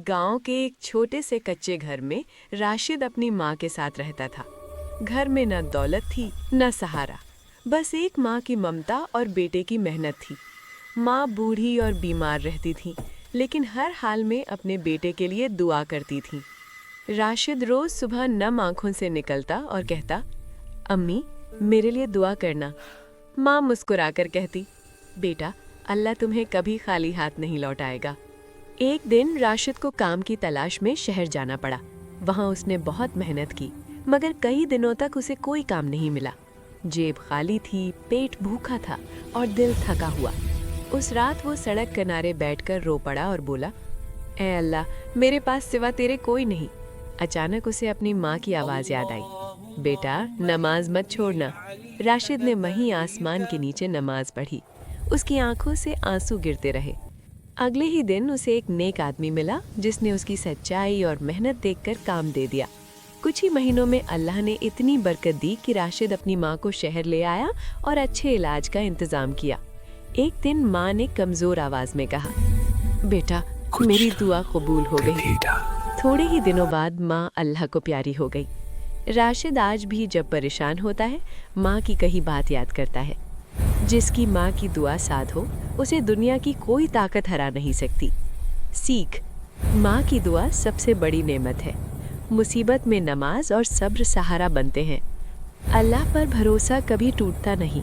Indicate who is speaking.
Speaker 1: गांव के एक छोटे से कच्चे घर में राशिद अपनी माँ के साथ रहता था। घर में न दौलत थी न सहारा, बस एक माँ की ममता और बेटे की मेहनत थी। माँ बूढ़ी और बीमार रहती थी, लेकिन हर हाल में अपने बेटे के लिए दुआ करती थी। राशिद रोज सुबह नम आंखों से निकलता और कहता, अम्मी मेरे लिए दुआ करना। माँ मुस्कुराकर कहती, बेटा अल्लाह तुम्हें कभी खाली हाथ नहीं लौटाएगा। एक दिन राशिद को काम की तलाश में शहर जाना पड़ा। वहाँ उसने बहुत मेहनत की, मगर कई दिनों तक उसे कोई काम नहीं मिला। जेब खाली थी, पेट भूखा था और दिल थका हुआ। उस रात वो सड़क किनारे बैठकर रो पड़ा और बोला, ऐ अल्लाह मेरे पास सिवा तेरे कोई नहीं। अचानक उसे अपनी माँ की आवाज़ याद आई, बेटा नमाज मत छोड़ना। राशिद ने वहीं आसमान के नीचे नमाज पढ़ी। उसकी आंखों से आंसू गिरते रहे। अगले ही दिन उसे एक नेक आदमी मिला जिसने उसकी सच्चाई और मेहनत देखकर काम दे दिया। कुछ ही महीनों में अल्लाह ने इतनी बरकत दी कि राशिद अपनी माँ को शहर ले आया और अच्छे इलाज का इंतजाम किया। एक दिन माँ ने कमजोर आवाज में कहा, बेटा मेरी दुआ कबूल हो गई। थोड़े ही दिनों बाद माँ अल्लाह को प्यारी हो गई। राशिद आज भी जब परेशान होता है, माँ की कही बात याद करता है। जिसकी माँ की दुआ साथ हो, उसे दुनिया की कोई ताकत हरा नहीं सकती। सीख, माँ की दुआ सबसे बड़ी नेमत है। मुसीबत में नमाज और सब्र सहारा बनते हैं। अल्लाह पर भरोसा कभी टूटता नहीं।